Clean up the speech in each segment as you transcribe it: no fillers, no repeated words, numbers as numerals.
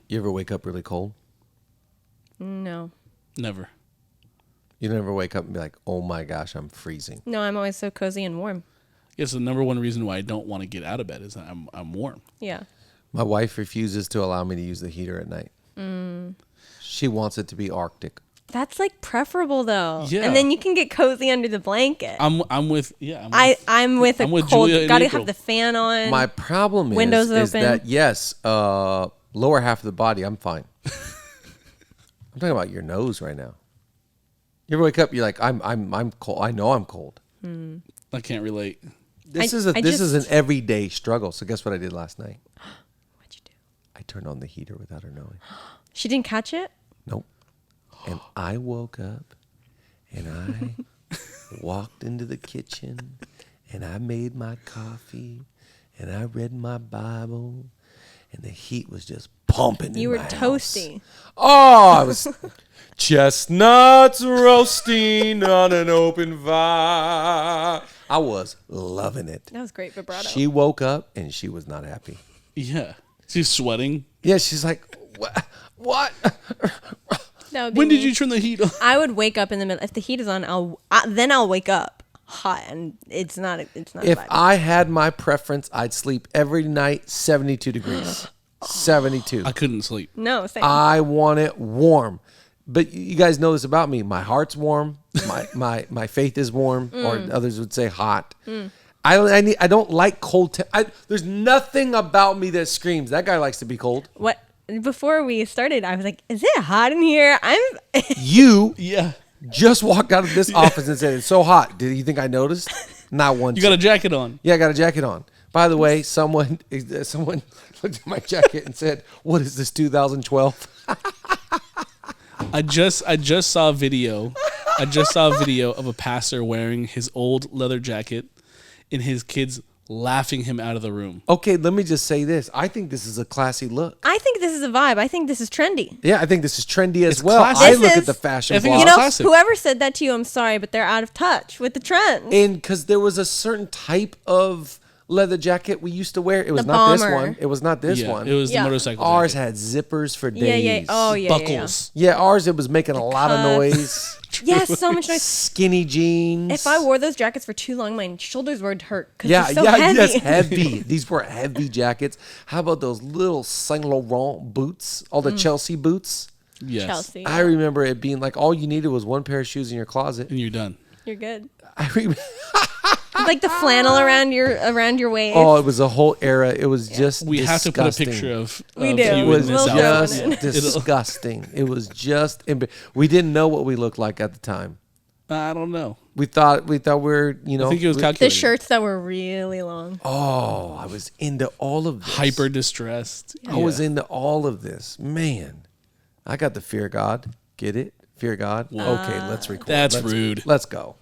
You ever wake up really cold? No. Never. You never wake up and be like, oh my gosh, I'm freezing. No, I'm always so cozy and warm. Yes, the number one reason why I don't want to get out of bed is that I'm warm. Yeah. My wife refuses to allow me to use the heater at night. She wants it to be Arctic. That's like preferable though. Yeah. And then you can get cozy under the blanket. I'm with I'm with I'm a with cold. Julia in Gotta April. have the fan on. My problem Windows is open. that, yes, lower half of the body, I'm fine. I'm talking about your nose right now. You ever wake up, you're like, I'm cold. I know I'm cold. I can't relate. This is an everyday struggle. So guess what I did last night? What'd you do? I turned on the heater without her knowing. She didn't catch it? Nope. And I woke up and I walked into the kitchen and I made my coffee and I read my Bible and the heat was just pumping. You in were my toasty. house. Oh, I was chestnuts roasting on an open fire. I was loving it. That was great vibrato. She woke up and she was not happy. Yeah. She's sweating. Yeah, she's like, what? That would be When did me. you turn the heat on? I would wake up in the middle. If the heat is on, then I'll wake up hot, and it's not. It's not. If vibing. I had my preference, I'd sleep every night 72 degrees. 72. I couldn't sleep. No, same. I want it warm. But you guys know this about me. My heart's warm. My faith is warm, or others would say hot. I don't like cold. There's nothing about me that screams. That guy likes to be cold. What? Before we started, I was like, "Is it hot in here?" You Yeah. just walked out of this office and said, it's so hot. Did you think I noticed? Not once. You got a jacket on. Yeah, I got a jacket on. By the way, someone looked at my jacket and said, what is this, 2012? I just saw a video. I just saw a video of a pastor wearing his old leather jacket and his kids laughing him out of the room. Okay, let me just say this. I think this is a classy look. I think this is a vibe. I think this is trendy. Yeah, I think this is trendy as It's well. classy. I This look at is- the fashion I think blog. it's You know, classic. whoever said that to you, I'm sorry, but they're out of touch with the trend. And because there was a certain type of leather jacket we used to wear. It was The not this bomber. one. It was not this Yeah, one. it was Yeah. the motorcycle Ours jacket. had zippers for days. Yeah. Oh, yeah. Buckles. Yeah, ours, it was making a lot of cuffs. noise. Yes, so much noise. Skinny jeans. If I wore those jackets for too long, my shoulders would hurt because Yeah, they're so yeah, heavy. yes, heavy. These were heavy jackets. How about those little Saint Laurent boots? All the Chelsea boots. Yes. Chelsea. I remember it being like all you needed was one pair of shoes in your closet. And you're done. You're good. I remember. Like the flannel around your waist. Oh, it was a whole era. It was just We have to put a disgusting. picture of We of do. you It in was this We'll outfit. just throw it in. disgusting. It was just. We didn't know what we looked like at the time. I don't know. We thought we were, you know. I think it was we- the calculated. shirts that were really long. Oh, I was into all of this. Hyper distressed. I was into all of this. Man, I got the fear God. Get it? Fear God. Okay, let's record. That's Let's- rude. Let's go.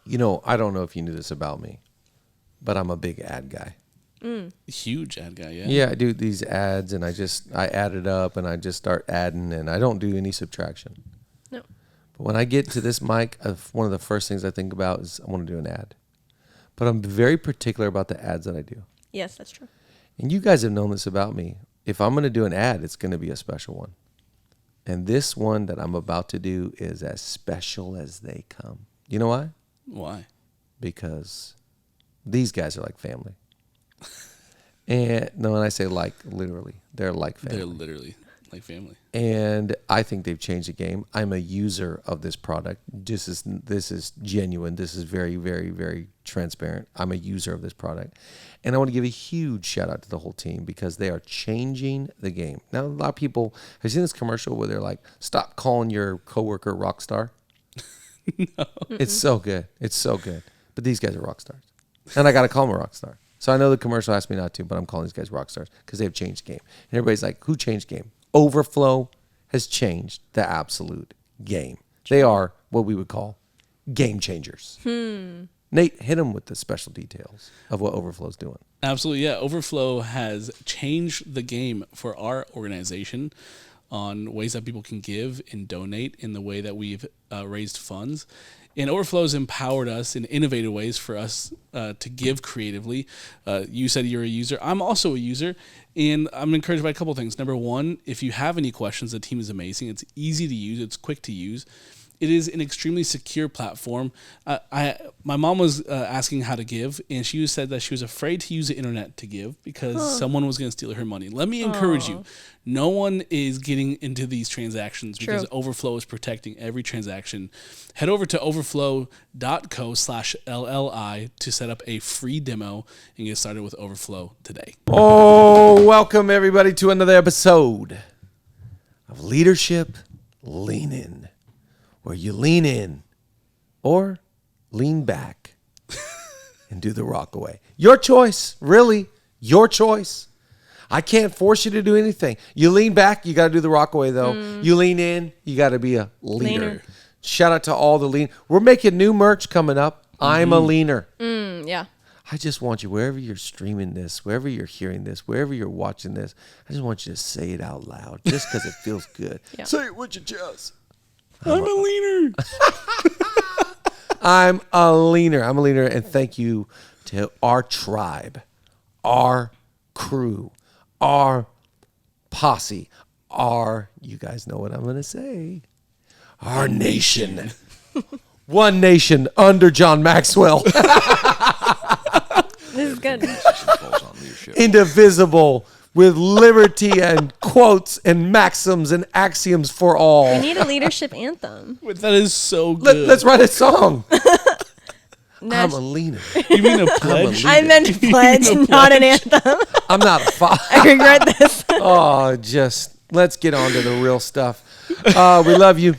You know, I don't know if you knew this about me, but I'm a big ad guy. Huge ad guy, yeah. Yeah, I do these ads and I add it up and I just start adding and I don't do any subtraction. No. But when I get to this mic, one of the first things I think about is I want to do an ad. But I'm very particular about the ads that I do. Yes, that's true. And you guys have known this about me. If I'm going to do an ad, it's going to be a special one. And this one that I'm about to do is as special as they come. You know why? Why? Because these guys are like family. And no, and I say like literally, they're like family. They're literally like family. And I think they've changed the game. I'm a user of this product. This is genuine. This is very, very, very transparent. I'm a user of this product. And I want to give a huge shout out to the whole team because they are changing the game. Now, a lot of people have seen this commercial where they're like, stop calling your coworker rock star. No. It's so good. It's so good. But these guys are rock stars. And I got to call them a rock star. So I know the commercial asked me not to, but I'm calling these guys rock stars because they've changed the game. And everybody's like, who changed the game? Overflow has changed the absolute game. They are what we would call game changers. Nate, hit them with the special details of what Overflow's doing. Absolutely, yeah. Overflow has changed the game for our organization on ways that people can give and donate in the way that we've raised funds. And Overflow has empowered us in innovative ways for us to give creatively. You said you're a user. I'm also a user, and I'm encouraged by a couple of things. Number one, if you have any questions, the team is amazing. It's easy to use. It's quick to use. It is an extremely secure platform. My mom was asking how to give, and she said that she was afraid to use the internet to give because someone was going to steal her money. Let me encourage you. No one is getting into these transactions because Overflow is protecting every transaction. Head over to overflow.co/LLI to set up a free demo and get started with Overflow today. Oh, welcome everybody to another episode of Leadership Lean In, where you lean in or lean back and do the rock away. Your choice, really, your choice. I can't force you to do anything. You lean back, you got to do the rock away, though. You lean in, you got to be a leader. Leaner. Shout out to all the lean. We're making new merch coming up. I'm a leaner. Yeah. I just want you, wherever you're streaming this, wherever you're hearing this, wherever you're watching this, I just want you to say it out loud just because it feels good. Yeah. Say it with your chest. I'm a leaner. I'm a leaner. I'm a leaner. And thank you to our tribe, our crew, our posse, you guys know what I'm going to say, our nation. One nation under John Maxwell. This is good. Indivisible, with liberty and quotes and maxims and axioms for all. We need a leadership anthem. That is so good. Let's write a song. I'm a leaner. You mean a pledge? I meant pledge, not an anthem. I'm not a father. I regret this. Oh, just let's get on to the real stuff. We love you.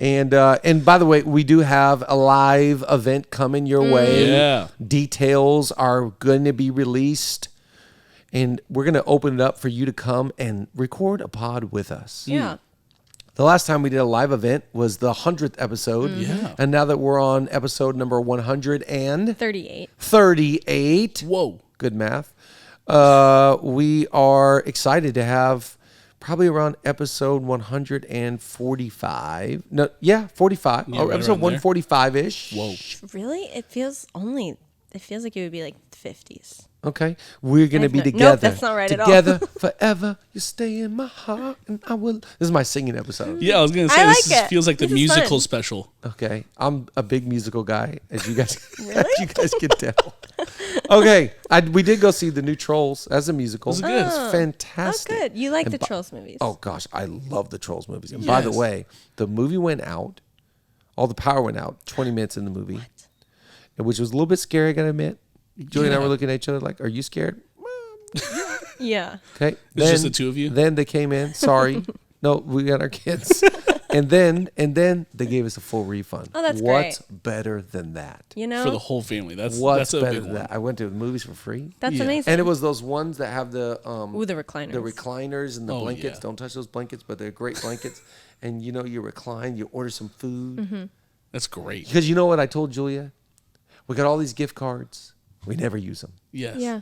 And by the way, we do have a live event coming your way. Yeah. Details are going to be released. And we're going to open it up for you to come and record a pod with us. Yeah. The last time we did a live event was the 100th episode. Yeah. And now that we're on episode number 138. 38. Whoa. Good math. We are excited to have probably around episode 145. No, yeah, 45. Yeah, right episode around there. 145-ish. Whoa. Really? It feels like it would be like the 50s. Okay. We're going to be Nope, together. that's not right at all. Together forever. You stay in my heart and I will. This is my singing episode. Yeah, I was going to I say, like this it. feels like the This is musical fun. special. Okay. I'm a big musical guy, as you guys, Really? as you guys can tell. Okay. We did go see the new Trolls as a musical. Was it good? It's Oh, fantastic. good. You like And the Trolls movies. Oh gosh, I love the Trolls movies. And by the Yes. way, the movie went out. All the power went out. 20 minutes in the movie, which was a little bit scary. I gotta admit. Julie and I were looking at each other like, "Are you scared?" Yeah. Okay, It's just the two of you? Then they came in. Sorry, no, we got our kids. and then they gave us a full refund. Oh, that's What's great. better than that? You know? For the whole family. What's That's a better big than one. that? I went to the movies for free. That's Yeah. amazing. And it was those ones that have the Ooh, the recliners. the recliners and the Oh, blankets. yeah. Don't touch those blankets, but they're great blankets. And you recline, you order some food. That's great. Because you know what I told Julia? We got all these gift cards. We never use them. Yes. Yeah.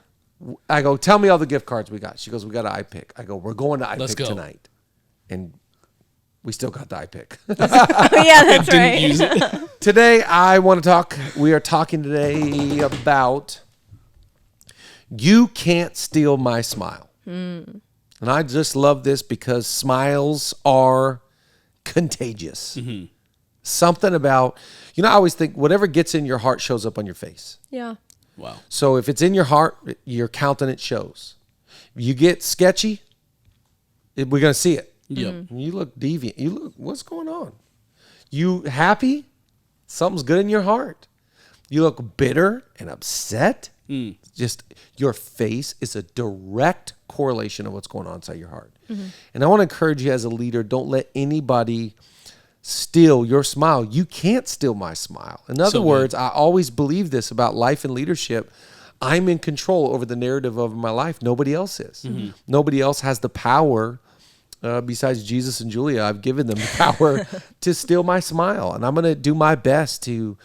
I go, tell me all the gift cards we got. She goes, we got an iPick. I go, we're going to Let's iPick go. tonight. And we still got the iPick. Oh, yeah, that's Didn't right. use it. Today, we are talking today about you can't steal my smile. And I just love this because smiles are contagious. Something about, I always think whatever gets in your heart shows up on your face. Yeah. Wow. So if it's in your heart, your countenance shows. If you get sketchy, we're going to see it. Yep. You look deviant. What's going on? You happy? Something's good in your heart. You look bitter and upset. Just your face is a direct correlation of what's going on inside your heart. And I want to encourage you as a leader, don't let anybody steal your smile. You can't steal my smile. In other So good. words, I always believe this about life and leadership. I'm in control over the narrative of my life. Nobody else is. Nobody else has the power besides Jesus and Julia. I've given them the power to steal my smile. And I'm going to do my best to,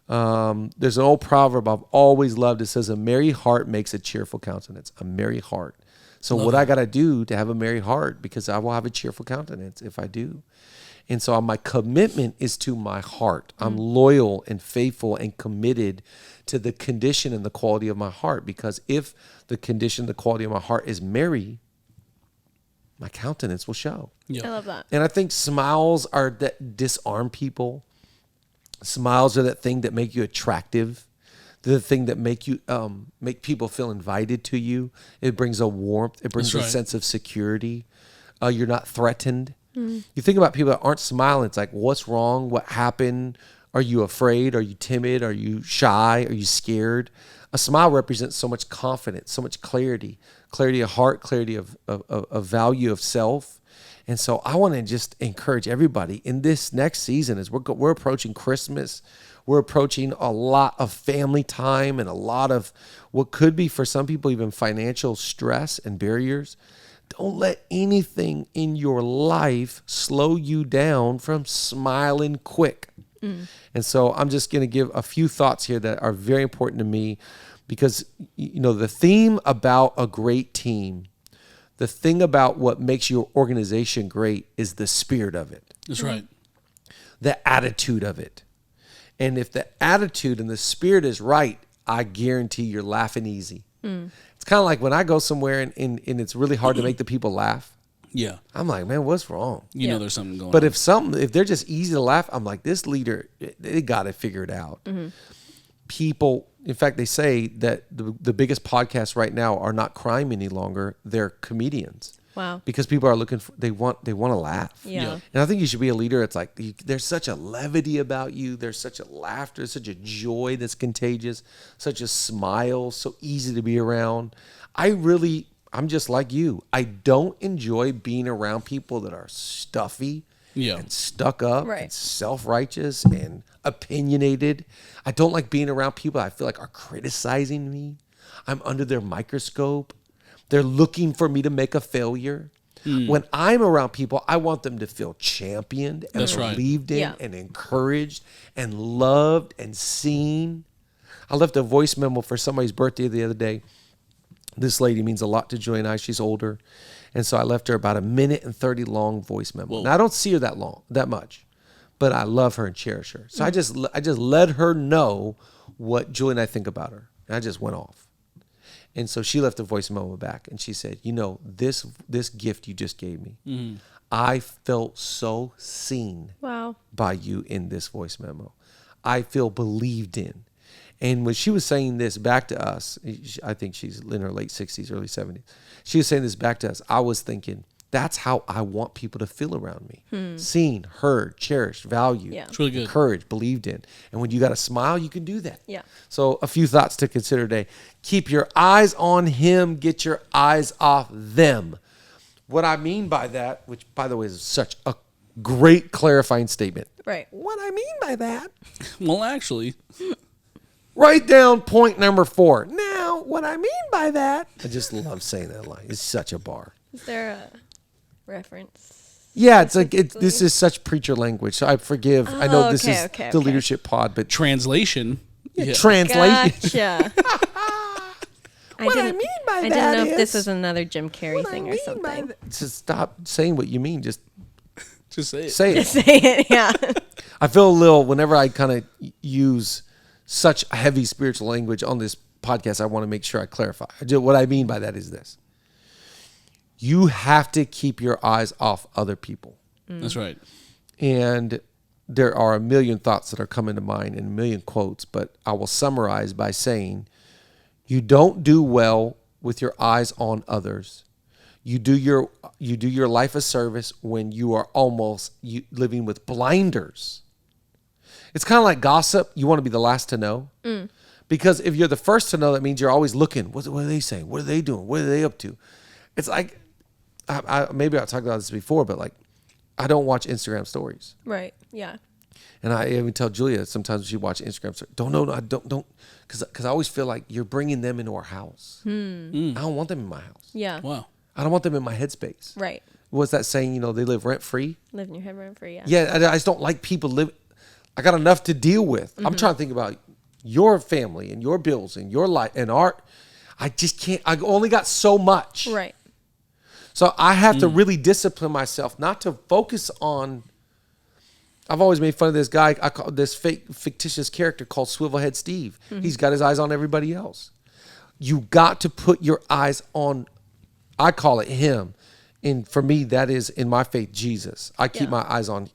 there's an old proverb I've always loved. It says, a merry heart makes a cheerful countenance. A merry heart. So what I got to do to have a merry heart, because I will have a cheerful countenance if I do. And so my commitment is to my heart. I'm loyal and faithful and committed to the condition and the quality of my heart, because if the condition, the quality of my heart is merry, my countenance will show. Yeah. I love that. And I think smiles are that disarm people. Smiles are that thing that make you attractive. They're the thing that make you make people feel invited to you. It brings a warmth. It brings That's a right. sense of security. You're not threatened. You think about people that aren't smiling. It's like, what's wrong? What happened? Are you afraid? Are you timid? Are you shy? Are you scared? A smile represents so much confidence, so much clarity of heart, clarity of value of self. And so I want to just encourage everybody in this next season, as we're approaching Christmas, we're approaching a lot of family time and a lot of what could be for some people even financial stress and barriers. Don't let anything in your life slow you down from smiling quick. And so I'm just going to give a few thoughts here that are very important to me, because, you know, the theme about a great team, the thing about what makes your organization great is the spirit of it, That's right. the attitude of it. And if the attitude and the spirit is right, I guarantee you're laughing easy. It's kind of like when I go somewhere and it's really hard to make the people laugh. Yeah. I'm like, man, what's wrong? You know Yeah. there's something going But on. if they're just easy to laugh, I'm like, this leader, they got it figured out. People, in fact, they say that the biggest podcasts right now are not crime any longer. They're comedians. Wow. Because people are looking for, they want to laugh. Yeah. Yeah. And I think you should be a leader. It's like, there's such a levity about you. There's such a laughter, such a joy that's contagious, such a smile, so easy to be around. I'm just like you. I don't enjoy being around people that are stuffy Yeah. and stuck up Right. and self-righteous and opinionated. I don't like being around people I feel like are criticizing me. I'm under their microscope. They're looking for me to make a failure. When I'm around people, I want them to feel championed and That's right. believed in Yeah. and encouraged and loved and seen. I left a voice memo for somebody's birthday the other day. This lady means a lot to Joy and I. She's older. And so I left her about 1:30 long voice memo. Whoa. Now I don't see her that much, but I love her and cherish her. So I just let her know what Joy and I think about her. And I just went off. And so she left a voice memo back and she said, you know, this gift you just gave me, I felt so seen Wow. by you in this voice memo. I feel believed in. And when she was saying this back to us, I think she's in her late 60s, early 70s. She was saying this back to us. I was thinking, that's how I want people to feel around me. Seen, heard, cherished, valued, Yeah. It's really good. encouraged, believed in. And when you got a smile, you can do that. Yeah. So a few thoughts to consider today. Keep your eyes on him. Get your eyes off them. What I mean by that, which by the way is such a great clarifying statement. Right. What I mean by that, Well, actually, write down point number 4. Now, what I mean by that, I just love saying that line. It's such a bar. Is there a reference? Yeah, it's like this Specifically? is such preacher language. So I forgive. I know this is okay, the okay. leadership pod, but translation. Yeah. translation. Gotcha. What I mean by I that didn't know if this is- was another Jim Carrey What I thing or mean by something. that- Just stop saying what you mean. Just Just say it. say it. Say it, yeah. I feel a little, whenever I kind of use such heavy spiritual language on this podcast, I want to make sure I clarify. What I mean by that is this. You have to keep your eyes off other people. That's right. And there are a million thoughts that are coming to mind and a million quotes, but I will summarize by saying, you don't do well with your eyes on others. You do your life of service when you are almost living with blinders. It's kind of like gossip. You want to be the last to know. Because if you're the first to know, that means you're always looking. What are they saying? What are they doing? What are they up to? It's like, maybe I've talked about this before, but like, I don't watch Instagram stories. Right. Yeah. And I even tell Julia sometimes when she watches Instagram stories, don't, because I always feel like you're bringing them into our house. I don't want them in my house. Yeah. Wow. I don't want them in my headspace. Right. What's that saying? You know, they live rent free. Live in your head rent free. Yeah. Yeah, I just don't like people live. I got enough to deal with. I'm trying to think about your family and your bills and your life and art. I just can't. I only got so much. Right. So I have to really discipline myself not to focus on I've always made fun of this guy. I call this fictitious character called Swivelhead Steve. He's got his eyes on everybody else. You got to put your eyes on, I call it him. And for me, that is, in my faith, Jesus. I keep my eyes on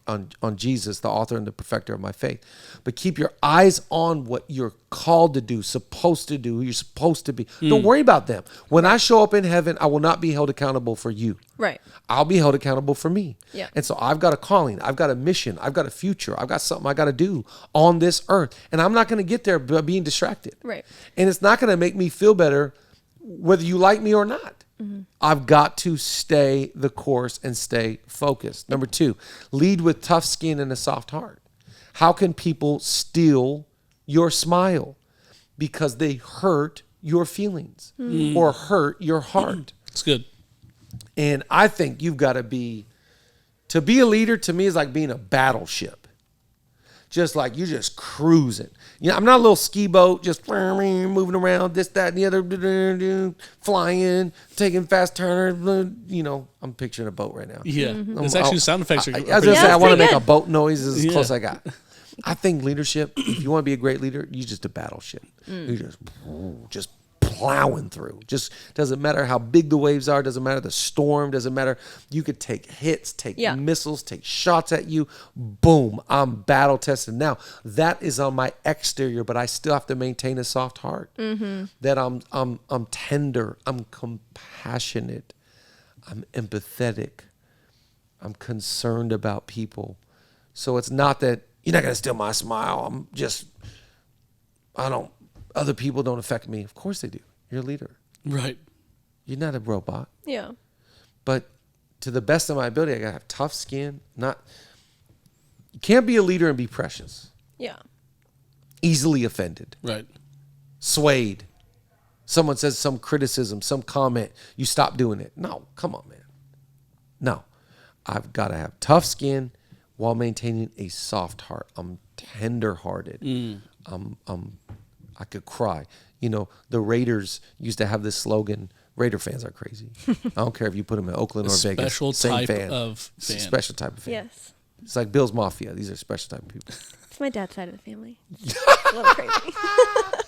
Jesus, the author and the perfecter of my faith. But keep your eyes on what you're called to do, supposed to do, who you're supposed to be. Don't worry about them. When I show up in heaven, I will not be held accountable for you. Right. I'll be held accountable for me. Yeah. And so I've got a calling. I've got a mission. I've got a future. I've got something I got to do on this earth. And I'm not going to get there by being distracted. Right. And it's not going to make me feel better whether you like me or not. I've got to stay the course and stay focused. Number 2, lead with tough skin and a soft heart. How can people steal your smile? Because they hurt your feelings or hurt your heart. It's good. And I think you've got to be a leader, to me, is like being a battleship. Just like you're just cruising. You know, I'm not a little ski boat just moving around, this, that, and the other, flying, taking fast turners. You know, I'm picturing a boat right now. Yeah. It's actually sound effects. I was going to say, I want to make good. a boat noise as close as I got. I think leadership, if you want to be a great leader, you're just a battleship. You just plowing through. Just doesn't matter how big the waves are, doesn't matter the storm, doesn't matter. You could take hits, take missiles, take shots at you. Boom, I'm battle tested. Now, that is on my exterior, but I still have to maintain a soft heart. That I'm tender, I'm compassionate, I'm empathetic, I'm concerned about people. So it's not that you're not going to steal my smile. Other people don't affect me. Of course they do. You're a leader. Right. You're not a robot. Yeah. But to the best of my ability, I got to have tough skin. You can't be a leader and be precious. Yeah. Easily offended. Right. Swayed. Someone says some criticism, some comment, you stop doing it. No, come on, man. No. I've got to have tough skin while maintaining a soft heart. I'm tender-hearted. I could cry. You know, the Raiders used to have this slogan. Raider fans are crazy. I don't care if you put them in Oakland or Vegas. Special Same type of fan. Special type of fan. Yes. It's like Bill's Mafia. These are special type of people. It's my dad's side of the family. A little crazy.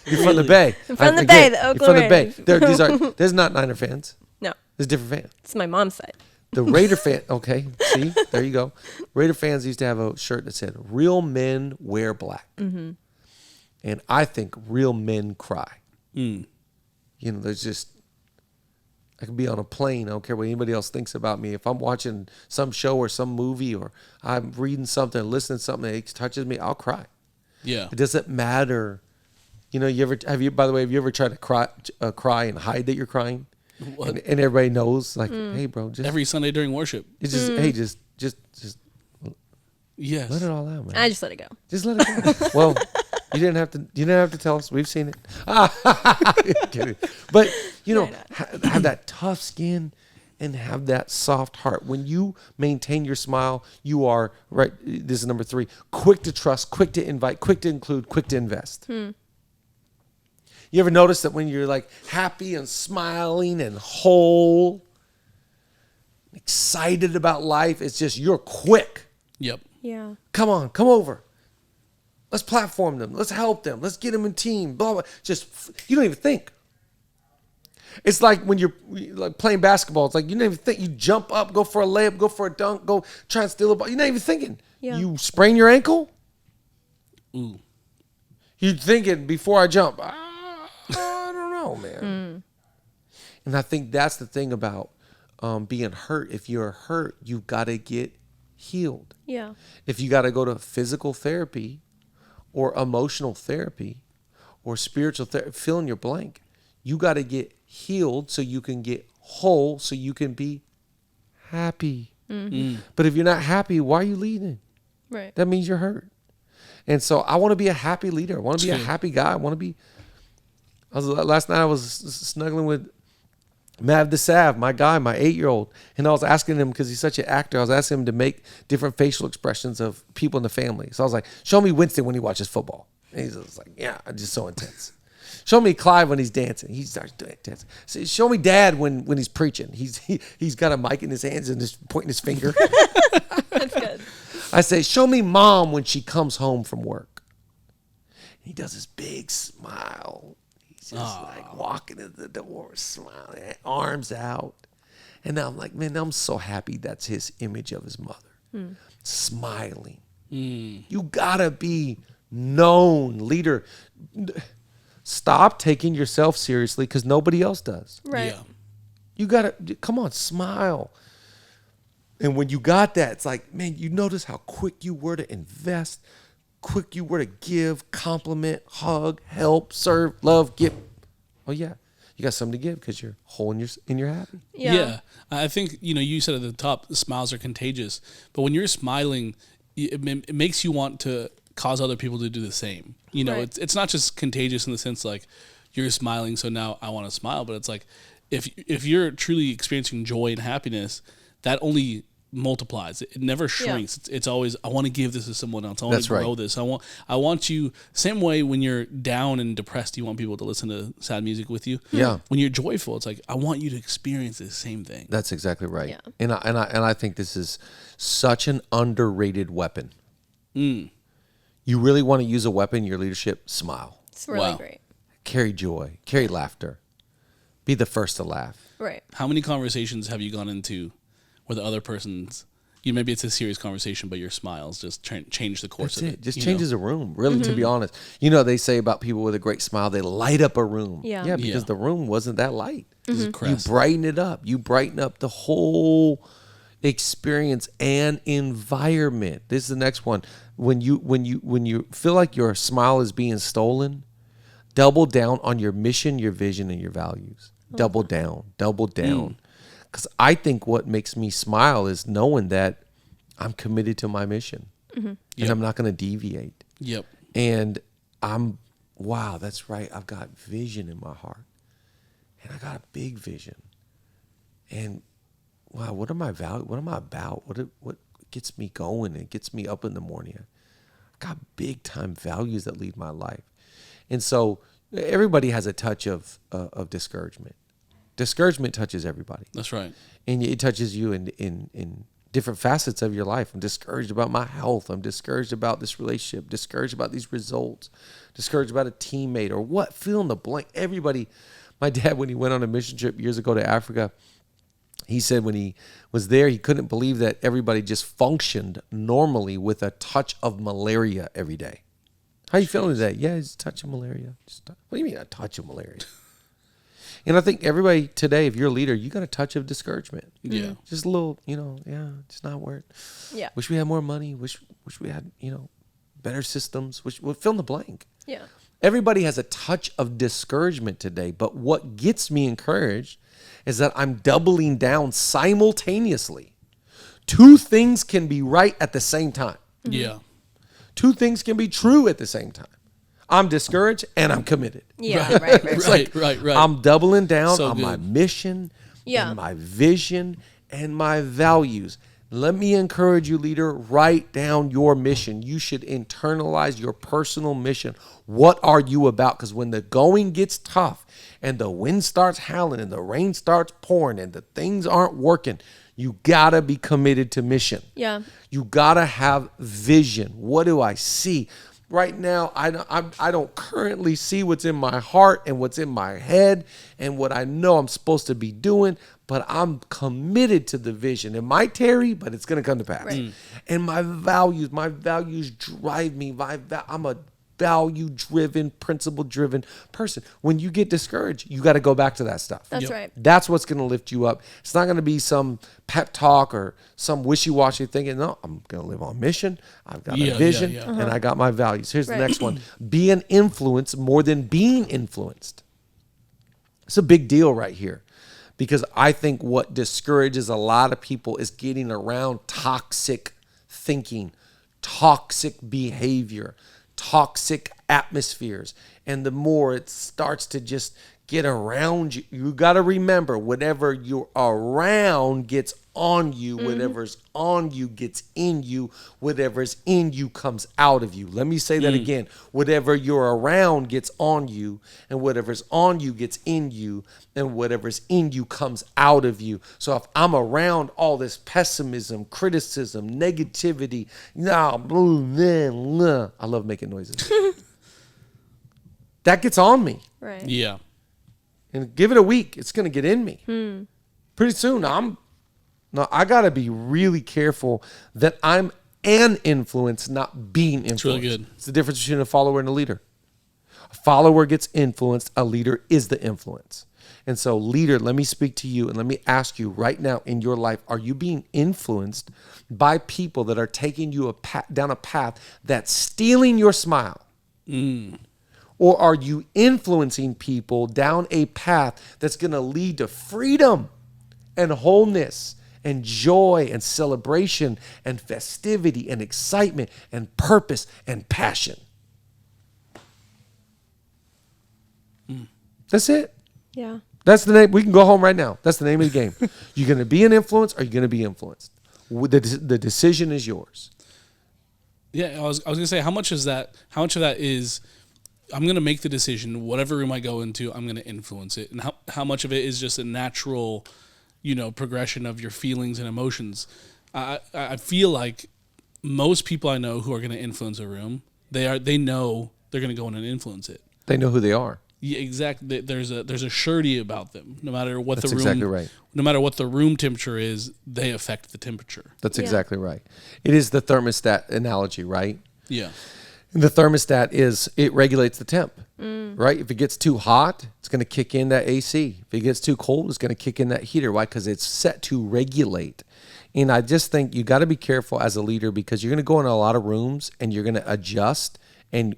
You're from the Bay. I'm from the Bay, the You're Oakland from the Bay. Raiders. There's not Niner fans. No. There's different fans. It's my mom's side. The Raider fan, okay, see, there you go. Raider fans used to have a shirt that said, "Real men wear black." And I think real men cry. You know, there's just, I could be on a plane. I don't care what anybody else thinks about me. If I'm watching some show or some movie or I'm reading something, listening to something that touches me, I'll cry. Yeah. It doesn't matter. You know, have you ever tried to cry and hide that you're crying? And everybody knows, like, hey, bro, just Every Sunday during worship. it's just, hey, just Yes. let it all out, man. I just let it go. Just let it go. Well, you didn't have to tell us. We've seen it. Kidding. But you know, have that tough skin and have that soft heart. When you maintain your smile, you are right. This is number 3. Quick to trust, quick to invite, quick to include, quick to invest. You ever notice that when you're like happy and smiling and whole, excited about life, it's just you're quick. Yep. Yeah. Come on, come over. Let's platform them. Let's help them. Let's get them in team. Blah, blah. Just, you don't even think. It's like when you're like playing basketball. It's like you don't even think. You jump up, go for a layup, go for a dunk, go try and steal a ball. You're not even thinking. Yeah. You sprain your ankle. Ooh. You're thinking before I jump. I don't know, man. And I think that's the thing about being hurt. If you're hurt, you've got to get healed. Yeah. If you got to go to physical therapy or emotional therapy or spiritual therapy, fill in your blank. You got to get healed so you can get whole, so you can be happy. But if you're not happy, why are you leading? Right. That means you're hurt. And so I want to be a happy leader. I want to be a happy guy. Last night I was snuggling with Mav the Sav, my guy, my 8-year-old. And I was asking him, because he's such an actor, I was asking him to make different facial expressions of people in the family. So I was like, show me Winston when he watches football. And he's just like, yeah, just so intense. Show me Clive when he's dancing. He starts doing dancing. So show me Dad when he's preaching. He's got a mic in his hands and just pointing his finger. That's good. I say, show me mom when she comes home from work. He does this big smile. He's just like walking to the door, smiling, arms out. And now I'm like, man, I'm so happy that's his image of his mother. Smiling. You gotta be known leader. Stop taking yourself seriously because nobody else does. Right. Yeah. You gotta, come on, smile. And when you got that, it's like, man, you notice how quick you were to invest, quick you were to give, compliment, hug, help, serve, love, give. Oh yeah, you got something to give because you're whole and you're happy. Yeah. I think, you said at the top, smiles are contagious. But when you're smiling, it makes you want to cause other people to do the same. Right. It's not just contagious in the sense like you're smiling, so now I want to smile. But it's like if you're truly experiencing joy and happiness, that only multiplies. It never shrinks. It's always, I want to give this to someone else. I want to grow this. I want you, same way when you're down and depressed, you want people to listen to sad music with you. Yeah. When you're joyful, it's like, I want you to experience the same thing. That's exactly right. Yeah. And I think this is such an underrated weapon. You really want to use a weapon in your leadership? Smile. It's really great. Carry joy. Carry laughter. Be the first to laugh. Right. How many conversations have you gone into where the other person's, maybe it's a serious conversation, but your smiles just change the course That's of it. it. Just changes a room, really, to be honest. They say about people with a great smile, they light up a room. Yeah. Because the room wasn't that light. You Crest. brighten it up. You brighten up the whole experience and environment. This is the next one. When you feel like your smile is being stolen, double down on your mission, your vision, and your values. Double down. Because I think what makes me smile is knowing that I'm committed to my mission and I'm not going to deviate. Yep. And wow, that's right. I've got vision in my heart and I got a big vision. And wow, what am I about? What gets me going and gets me up in the morning? I got big time values that lead my life. And so everybody has a touch of discouragement. Discouragement touches everybody. That's right. And it touches you in different facets of your life. I'm discouraged about my health. I'm discouraged about this relationship, discouraged about these results, discouraged about a teammate or what, fill in the blank. Everybody, my dad, when he went on a mission trip years ago to Africa, he said when he was there, he couldn't believe that everybody just functioned normally with a touch of malaria every day. How you feeling today? Yeah, it's a touch of malaria. What do you mean a touch of malaria? And I think everybody today, if you're a leader, you got a touch of discouragement. Yeah. Just a little, just not worth. Yeah. Wish we had more money. Wish we had, better systems. We'll fill in the blank. Yeah. Everybody has a touch of discouragement today. But what gets me encouraged is that I'm doubling down simultaneously. Two things can be right at the same time. Yeah. Two things can be true at the same time. I'm discouraged and I'm committed. Yeah. Right. It's Right. I'm doubling down So on my good. mission, Yeah. and my vision, and my values. Let me encourage you, leader, write down your mission. You should internalize your personal mission. What are you about? Because when the going gets tough and the wind starts howling and the rain starts pouring and the things aren't working, you gotta be committed to mission. Yeah. You gotta have vision. What do I see? Right now, I don't currently see what's in my heart and what's in my head and what I know I'm supposed to be doing, but I'm committed to the vision. It might tarry, but it's going to come to pass. Right. And my values drive me. I'm a value-driven, principle-driven person. When you get discouraged, you got to go back to that stuff. That's right. That's what's going to lift you up. It's not going to be some pep talk or some wishy-washy thinking, no, I'm going to live on mission. I've got a vision and I got my values. Here's the next one. Be an influence more than being influenced. It's a big deal right here because I think what discourages a lot of people is getting around toxic thinking, toxic behavior, toxic atmospheres. And the more it starts to just get around you. You got to remember, whatever you're around gets on you. Whatever's on you gets in you. Whatever's in you comes out of you. Let me say that again. Whatever you're around gets on you, and whatever's on you gets in you, and whatever's in you comes out of you. So if I'm around all this pessimism, criticism, negativity, I love making noises. That gets on me. Right. Yeah. And give it a week, it's going to get in me. Pretty soon, I got to be really careful that I'm an influence, not being influenced. It's really good. It's the difference between a follower and a leader. A follower gets influenced. A leader is the influence. And so, leader, let me speak to you and let me ask you right now in your life, are you being influenced by people that are taking you down a path that's stealing your smile? Or are you influencing people down a path that's going to lead to freedom and wholeness and joy and celebration and festivity and excitement and purpose and passion? That's it. Yeah. That's the name. We can go home right now. That's the name of the game. You're going to be an influence, or you're going to be influenced. The decision is yours. Yeah, I was gonna say, how much of that is I'm gonna make the decision, whatever room I go into, I'm gonna influence it, and how much of it is just a natural, progression of your feelings and emotions. I feel like most people I know who are gonna influence a room, they know they're gonna go in and influence it. They know who they are. Yeah, exactly. There's a surety about them. No matter what That's the room, exactly right. No matter what the room temperature is, they affect the temperature. That's exactly right. It is the thermostat analogy, right? Yeah. And the thermostat it regulates the temp, right? If it gets too hot, it's going to kick in that AC. If it gets too cold, it's going to kick in that heater. Why? Because it's set to regulate. And I just think you got to be careful as a leader, because you're going to go in a lot of rooms and you're going to adjust and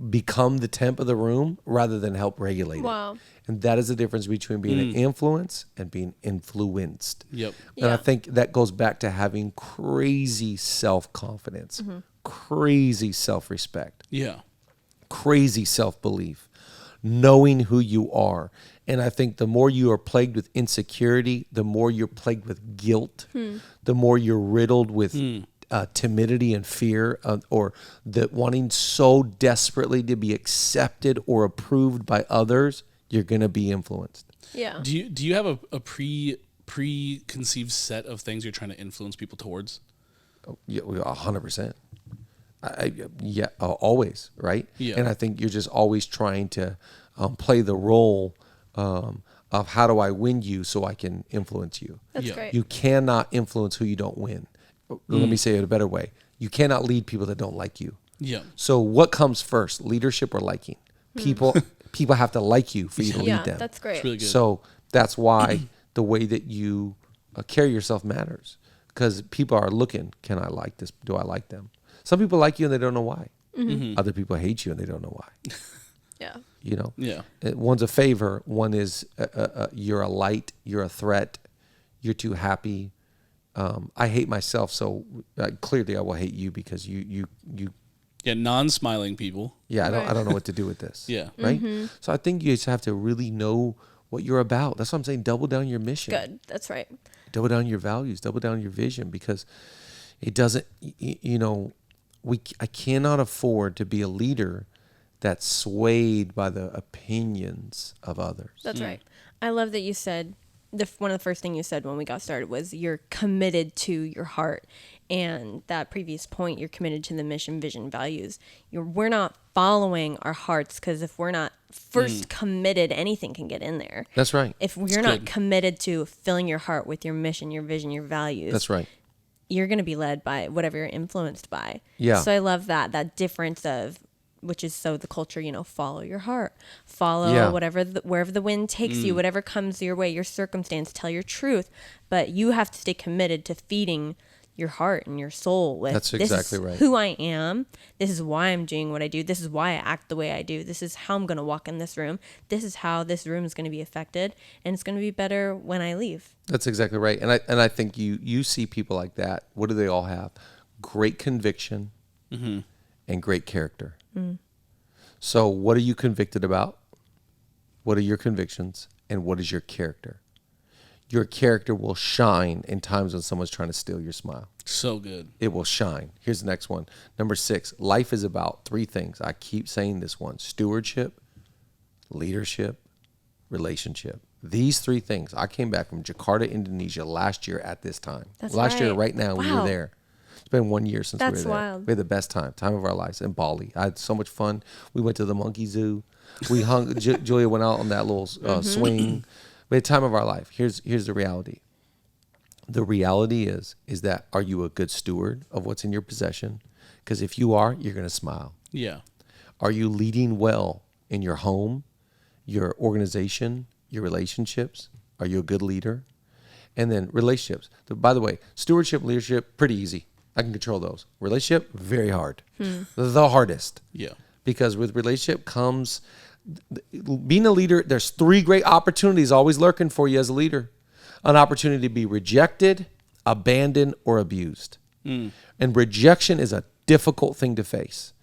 become the temp of the room rather than help regulate it. And that is the difference between being an influence and being influenced. Yep. And I think that goes back to having crazy self-confidence, crazy self-respect, crazy self-belief, knowing who you are. And I think the more you are plagued with insecurity, the more you're plagued with guilt, the more you're riddled with timidity and fear, or the wanting so desperately to be accepted or approved by others, you're going to be influenced. Yeah. Do you have a preconceived set of things you're trying to influence people towards? Oh, yeah, 100%. Always, right? Yeah. And I think you're just always trying to play the role of how do I win you so I can influence you. That's great. You cannot influence who you don't win. Let me say it a better way. You cannot lead people that don't like you. Yeah. So what comes first, leadership or liking? People have to like you for you to lead them. That's great. It's really good. So that's why the way that you carry yourself matters, because people are looking, can I like this? Do I like them? Some people like you and they don't know why. Other people hate you and they don't know why. Yeah. Yeah. One's a favor. One is you're a light. You're a threat. You're too happy. I hate myself, so clearly I will hate you because you. Yeah, non-smiling people. Yeah, I don't know what to do with this. Yeah. Right. So I think you just have to really know what you're about. That's what I'm saying. Double down your mission. Good. That's right. Double down your values. Double down your vision, because it doesn't. I cannot afford to be a leader that's swayed by the opinions of others. That's right. I love that you said one of the first things you said when we got started was you're committed to your heart, and that previous point, you're committed to the mission, vision, values. We're not following our hearts, because if we're not first committed, anything can get in there. That's right. If you're not committed to filling your heart with your mission, your vision, your values, That's right. You're going to be led by whatever you're influenced by. Yeah. So I love that difference of, which is so the culture, follow your heart, follow wherever the wind takes you, whatever comes your way, your circumstance, tell your truth. But you have to stay committed to feeding your heart and your soul with, That's exactly this is right. who I am. This is why I'm doing what I do. This is why I act the way I do. This is how I'm going to walk in this room. This is how this room is going to be affected, and it's going to be better when I leave. That's exactly right. And I think you see people like that. What do they all have? Great conviction and great character. So what are you convicted about? What are your convictions? And what is your character? Your character will shine in times when someone's trying to steal your smile. So good. It will shine. Here's the next one. Number 6, life is about 3 things. I keep saying this one: stewardship, leadership, relationship. These 3 things. I came back from Jakarta, Indonesia last year at this time. That's last year, right. right now, we Wow. were there. It's been 1 year since we were That's there. wild. We had the best time of our lives in Bali. I had so much fun. We went to the monkey zoo. We hung. Julia went out on that little swing. We had time of our life. Here's the reality. The reality is that, are you a good steward of what's in your possession? Because if you are, you're going to smile. Yeah. Are you leading well in your home, your organization, your relationships? Are you a good leader? And then relationships. By the way, stewardship, leadership, pretty easy. I can control those. Relationship, very hard. The hardest. Yeah. Because with relationship comes being a leader. There's 3 great opportunities always lurking for you as a leader. An opportunity to be rejected, abandoned, or abused. And rejection is a difficult thing to face.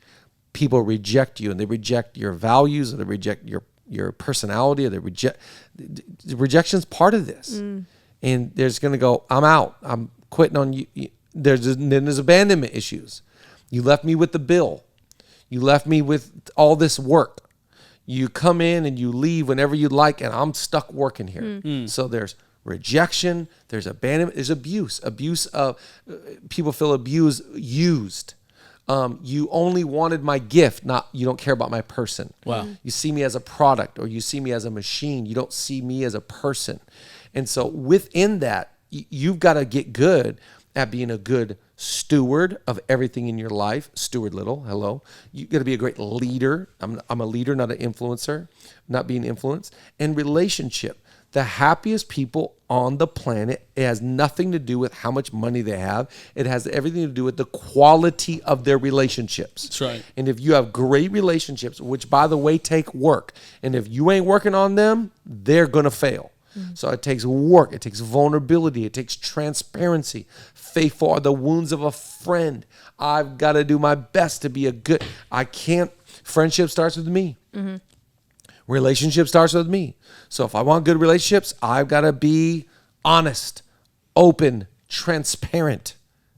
People reject you, and they reject your values, or they reject your personality, or they reject. Rejection's part of this. And there's going to go, I'm out. I'm quitting on you. Then there's abandonment issues. You left me with the bill. You left me with all this work. You come in and you leave whenever you like, and I'm stuck working here. So there's rejection, there's abandonment, there's abuse. Abuse of people feel abused, used. You only wanted my gift, you don't care about my person. Wow. You see me as a product, or you see me as a machine. You don't see me as a person. And so within that, you've got to get good at being a good steward of everything in your life. Steward little, hello. You got to be a great leader. I'm a leader, not an influencer, not being influenced. And relationship. The happiest people on the planet, it has nothing to do with how much money they have. It has everything to do with the quality of their relationships. That's right. And if you have great relationships, which by the way take work, and if you ain't working on them, they're going to fail. So it takes work, it takes vulnerability, it takes transparency. Faithful are the wounds of a friend. I've got to do my best to be friendship starts with me. Relationship starts with me. So if I want good relationships, I've got to be honest, open, transparent.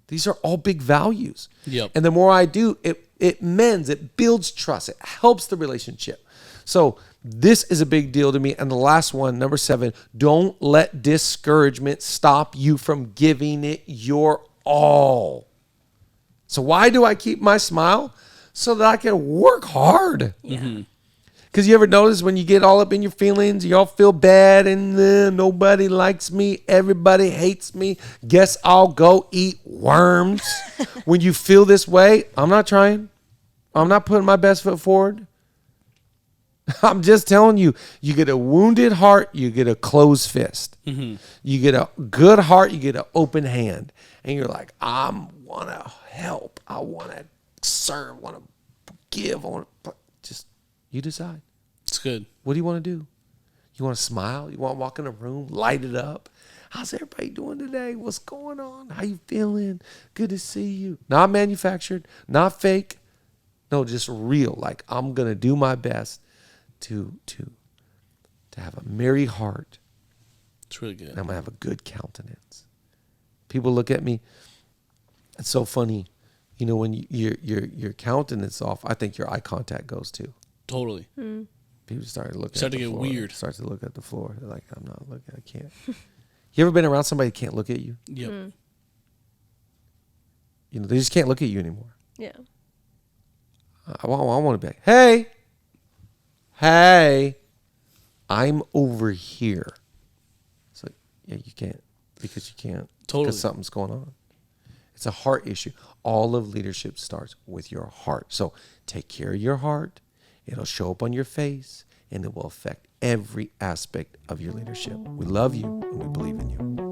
These are all big values. Yep. And the more I do, it mends, it builds trust, it helps the relationship. So this is a big deal to me. And the last one, number 7, don't let discouragement stop you from giving it your all. So why do I keep my smile? So that I can work hard. Yeah. Because you ever notice when you get all up in your feelings, you all feel bad and nobody likes me, everybody hates me, guess I'll go eat worms. When you feel this way, I'm not trying. I'm not putting my best foot forward. I'm just telling you, you get a wounded heart, you get a closed fist. You get a good heart, you get an open hand. And you're like, I want to help. I want to serve, I want to give. You decide. It's good. What do you want to do? You want to smile? You want to walk in a room, light it up? How's everybody doing today? What's going on? How you feeling? Good to see you. Not manufactured, not fake. No, just real. Like, I'm going to do my best to have a merry heart. It's really good. And I'm going to have a good countenance. People look at me. It's so funny. You know, when your countenance off, I think your eye contact goes too. Totally. People start to look Start at the to get floor. weird. Start to look at the floor. They're like, I'm not looking. I can't. You ever been around somebody who can't look at you? Yep. You know, they just can't look at you anymore. Yeah. I want to be like, hey, I'm over here. It's like, yeah, you can't because you can't. Totally. Because something's going on. It's a heart issue. All of leadership starts with your heart. So take care of your heart. It'll show up on your face, and it will affect every aspect of your leadership. We love you, and we believe in you.